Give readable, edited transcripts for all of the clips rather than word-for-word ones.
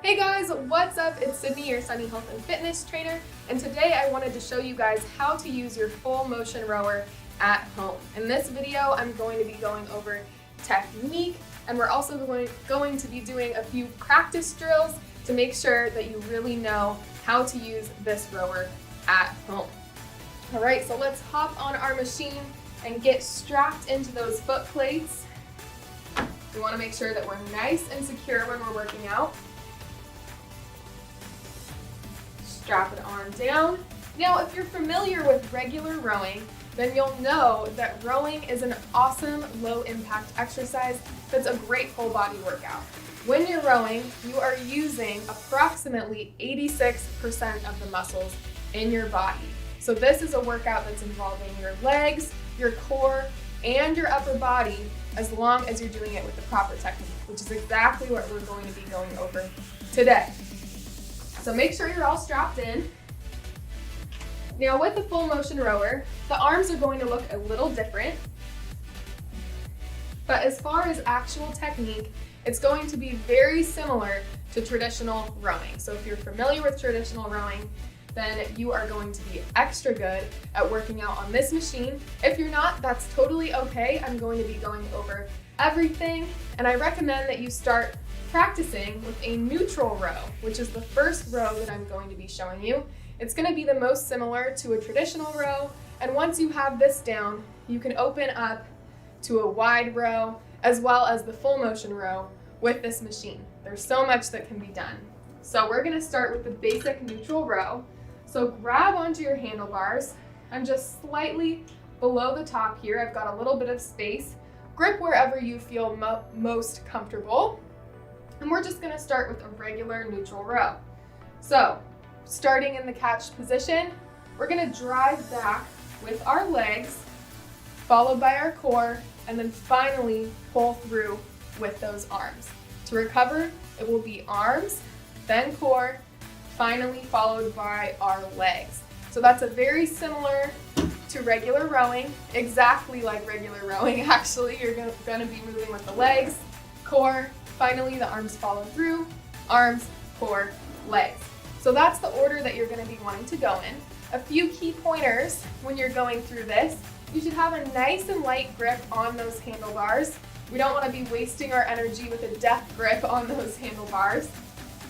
Hey guys, what's up? It's Sydney, your Sunny Health and Fitness trainer, and today I wanted to show you guys how to use your full motion rower at home. In this video, I'm going to be going over technique, and we're also going to be doing a few practice drills to make sure that you really know how to use this rower at home. All right, so let's hop on our machine and get strapped into those foot plates. We want to make sure that we're nice and secure when we're working out. Strap it on down. Now, if you're familiar with regular rowing, then you'll know that rowing is an awesome low impact exercise that's a great full body workout. When you're rowing, you are using approximately 86% of the muscles in your body. So this is a workout that's involving your legs, your core, and your upper body, as long as you're doing it with the proper technique, which is exactly what we're going to be going over today. So make sure you're all strapped in. Now with the full motion rower, the arms are going to look a little different, but as far as actual technique, it's going to be very similar to traditional rowing. So if you're familiar with traditional rowing, then you are going to be extra good at working out on this machine. If you're not, that's totally okay. I'm going to be going over everything, and I recommend that you start practicing with a neutral row, which is the first row that I'm going to be showing you. It's going to be the most similar to a traditional row, and once you have this down, you can open up to a wide row as well as the full motion row with this machine. There's so much that can be done. So we're going to start with the basic neutral row. So grab onto your handlebars. I'm just slightly below the top here. I've got a little bit of space. Grip wherever you feel most comfortable. And we're just going to start with a regular neutral row. So starting in the catch position, we're going to drive back with our legs, followed by our core, and then finally pull through with those arms. To recover, it will be arms, then core, finally followed by our legs. So that's a very similar to regular rowing, exactly like regular rowing actually. You're going to be moving with the legs, core, finally the arms follow through, arms, core, legs. So that's the order that you're going to be wanting to go in. A few key pointers when you're going through this: you should have a nice and light grip on those handlebars. We don't want to be wasting our energy with a death grip on those handlebars.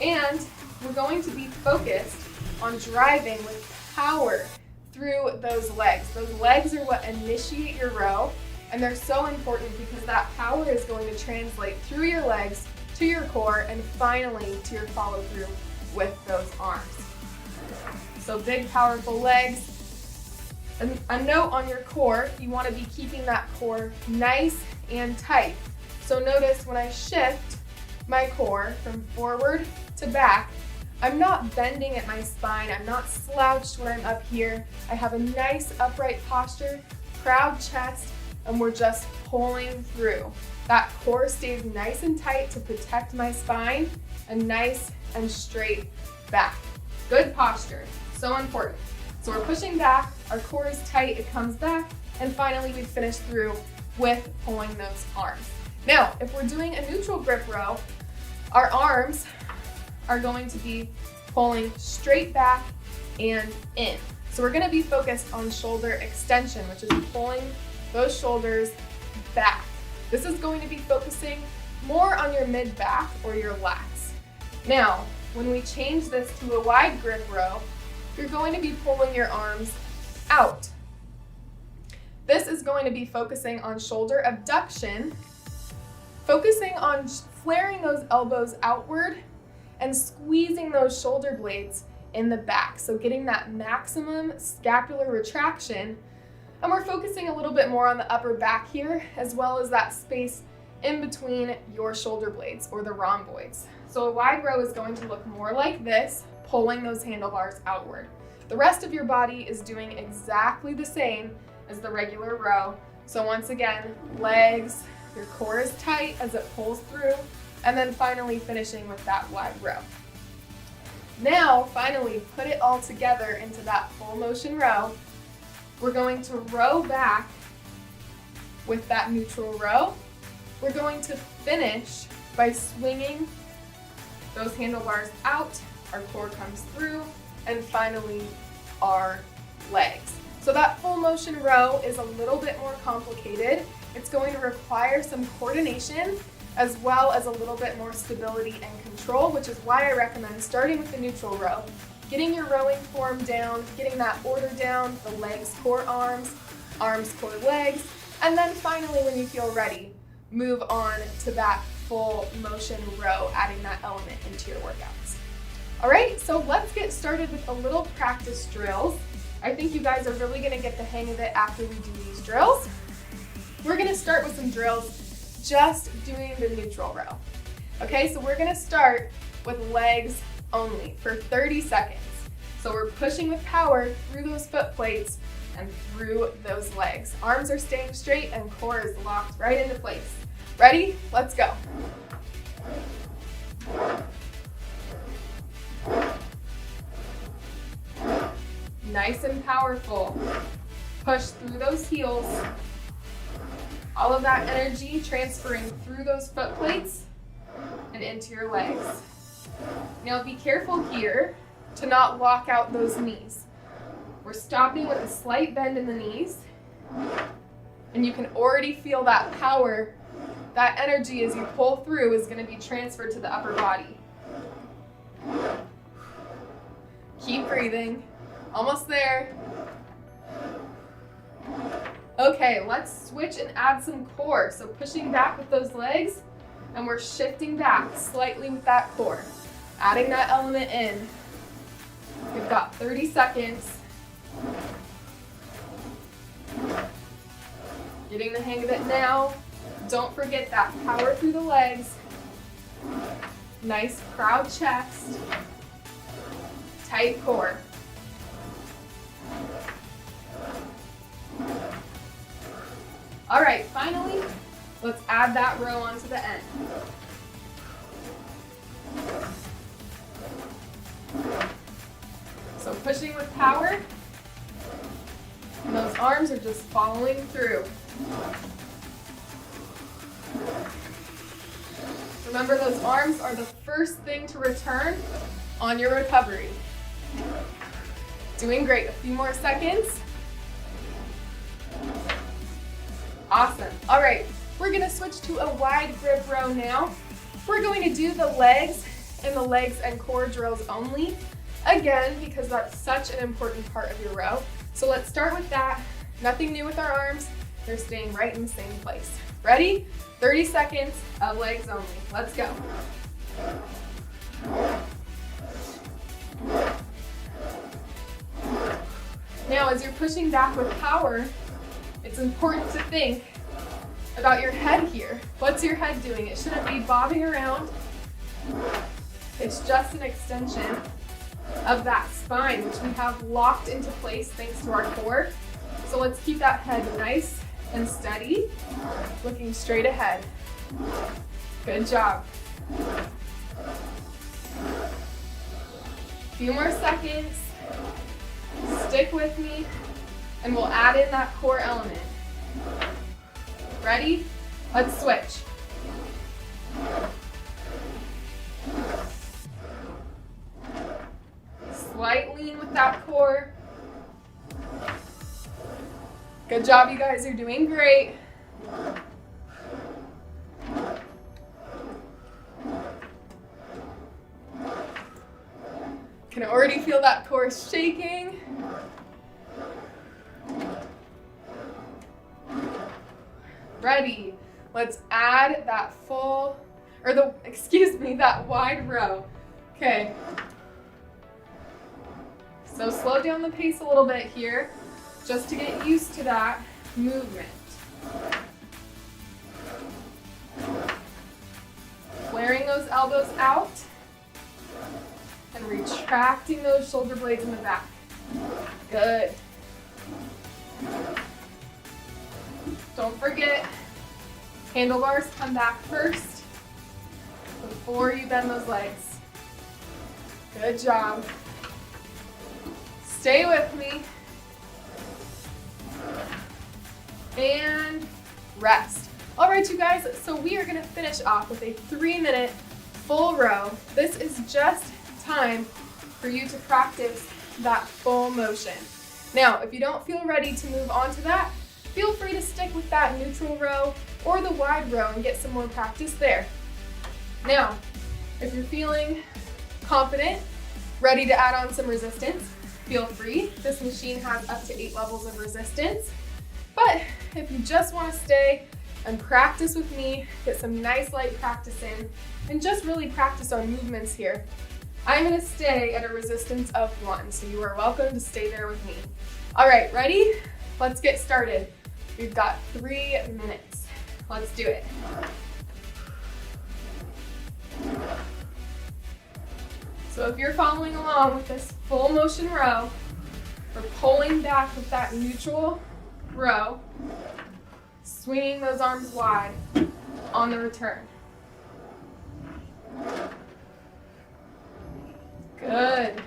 And we're going to be focused on driving with power through those legs. Those legs are what initiate your row, and they're so important because that power is going to translate through your legs to your core and finally to your follow through with those arms. So big, powerful legs. A note on your core, you want to be keeping that core nice and tight. So notice when I shift my core from forward to back, I'm not bending at my spine, I'm not slouched when I'm up here. I have a nice upright posture, proud chest, and we're just pulling through. That core stays nice and tight to protect my spine, and nice and straight back. Good posture, so important. So we're pushing back, our core is tight, it comes back, and finally we finish through with pulling those arms. Now, if we're doing a neutral grip row, our arms are going to be pulling straight back and in. So we're going to be focused on shoulder extension, which is pulling those shoulders back. This is going to be focusing more on your mid-back or your lats. Now, when we change this to a wide grip row, you're going to be pulling your arms out. This is going to be focusing on shoulder abduction, focusing on flaring those elbows outward and squeezing those shoulder blades in the back. So getting that maximum scapular retraction. And we're focusing a little bit more on the upper back here, as well as that space in between your shoulder blades or the rhomboids. So a wide row is going to look more like this, pulling those handlebars outward. The rest of your body is doing exactly the same as the regular row. So once again, legs, your core is tight as it pulls through, and then finally finishing with that wide row. Now, finally, put it all together into that full motion row. We're going to row back with that neutral row. We're going to finish by swinging Those handlebars out, our core comes through, and finally our legs. So that full motion row is a little bit more complicated. It's going to require some coordination as well as a little bit more stability and control, which is why I recommend starting with the neutral row. Getting your rowing form down, getting that order down, the legs, core, arms, arms, core, legs, and then finally when you feel ready, move on to that full motion row, adding that element into your workouts. All right, so let's get started with a little practice drills. I think you guys are really gonna get the hang of it after we do these drills. We're gonna start with some drills just doing the neutral row. Okay, so we're gonna start with legs only for 30 seconds. So we're pushing with power through those foot plates and through those legs. Arms are staying straight and core is locked right into place. Ready? Let's go. Nice and powerful. Push through those heels. All of that energy transferring through those foot plates and into your legs. Now be careful here to not lock out those knees. We're stopping with a slight bend in the knees, and you can already feel that power, that energy as you pull through is going to be transferred to the upper body. Keep breathing. Almost there. Okay, let's switch and add some core. So pushing back with those legs, and we're shifting back slightly with that core. Adding that element in. We've got 30 seconds. Getting the hang of it now. Don't forget that power through the legs. Nice proud chest. Tight core. All right, finally, let's add that row onto the end. So pushing with power, and those arms are just following through. Remember, those arms are the first thing to return on your recovery. Doing great, a few more seconds. Awesome. All right, we're gonna switch to a wide grip row now. We're going to do the legs and core drills only. Again, because that's such an important part of your row. So let's start with that. Nothing new with our arms. They're staying right in the same place. Ready? 30 seconds of legs only. Let's go. Now, as you're pushing back with power, it's important to think about your head here. What's your head doing? It shouldn't be bobbing around. It's just an extension of that spine, which we have locked into place thanks to our core. So let's keep that head nice and steady, looking straight ahead. Good job. Few more seconds. Stick with me, and we'll add in that core element. Ready? Let's switch. Slight lean with that core. Good job, you guys are doing great. Can already feel that core shaking. Ready. Let's add that that wide row. Okay. So slow down the pace a little bit here, just to get used to that movement. Flaring those elbows out and retracting those shoulder blades in the back. Good. Don't forget, handlebars come back first before you bend those legs. Good job. Stay with me. And rest. All right, you guys, so we are gonna finish off with a 3-minute full row. This is just time for you to practice that full motion. Now, if you don't feel ready to move on to that, feel free to stick with that neutral row or the wide row and get some more practice there. Now, if you're feeling confident, ready to add on some resistance, feel free. This machine has up to 8 levels of resistance. But if you just want to stay and practice with me, get some nice light practice in, and just really practice our movements here, I'm going to stay at a resistance of 1, so you are welcome to stay there with me. All right, ready? Let's get started. We've got 3 minutes. Let's do it. So if you're following along with this full motion row, we're pulling back with that neutral row, swinging those arms wide on the return. Good.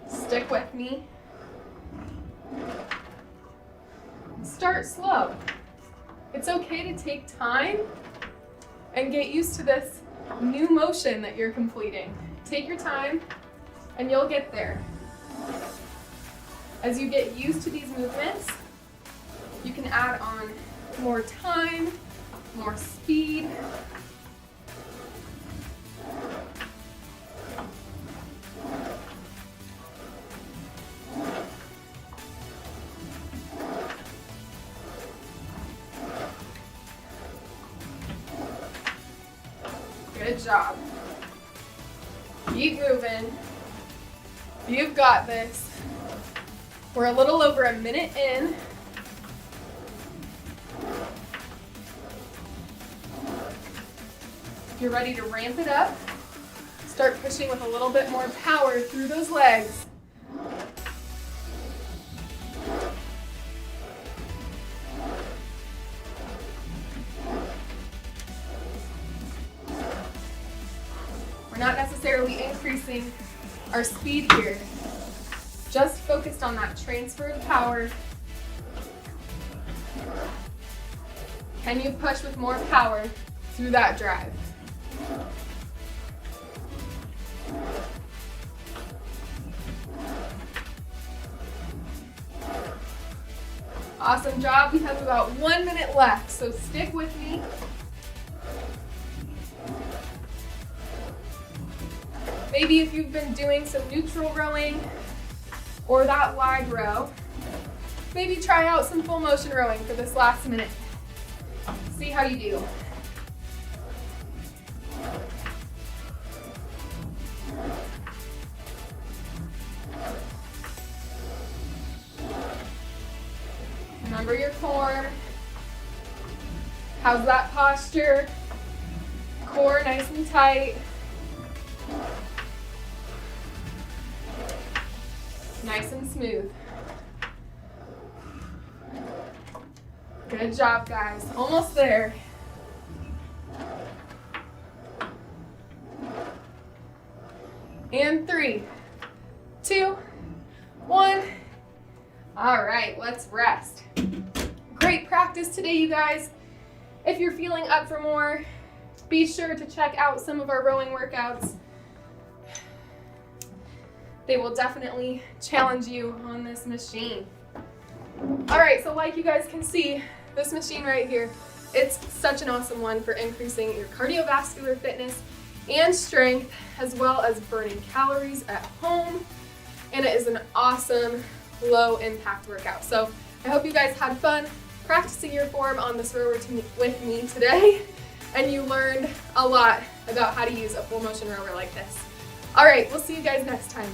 Stick with me. Start slow. It's okay to take time and get used to this new motion that you're completing. Take your time and you'll get there. As you get used to these movements, you can add on more time, more speed. Good job. Keep moving. You've got this. We're a little over a minute in. If you're ready to ramp it up, start pushing with a little bit more power through those legs. We're not necessarily increasing our speed here, just focused on that transfer of power. Can you push with more power through that drive? Awesome job. We have about 1 minute left, so stick with me. Maybe if you've been doing some neutral rowing or that wide row, maybe try out some full motion rowing for this last minute. See how you do. Remember your core. How's that posture? Core nice and tight. Nice and smooth. Good job, guys. Almost there. And 3, 2, 1. All right, let's rest. Great practice today, you guys. If you're feeling up for more, be sure to check out some of our rowing workouts. They will definitely challenge you on this machine. All right, so like you guys can see, this machine right here, it's such an awesome one for increasing your cardiovascular fitness and strength, as well as burning calories at home. And it is an awesome low impact workout. So I hope you guys had fun practicing your form on this rower with me today, and you learned a lot about how to use a full motion rower like this. All right, we'll see you guys next time.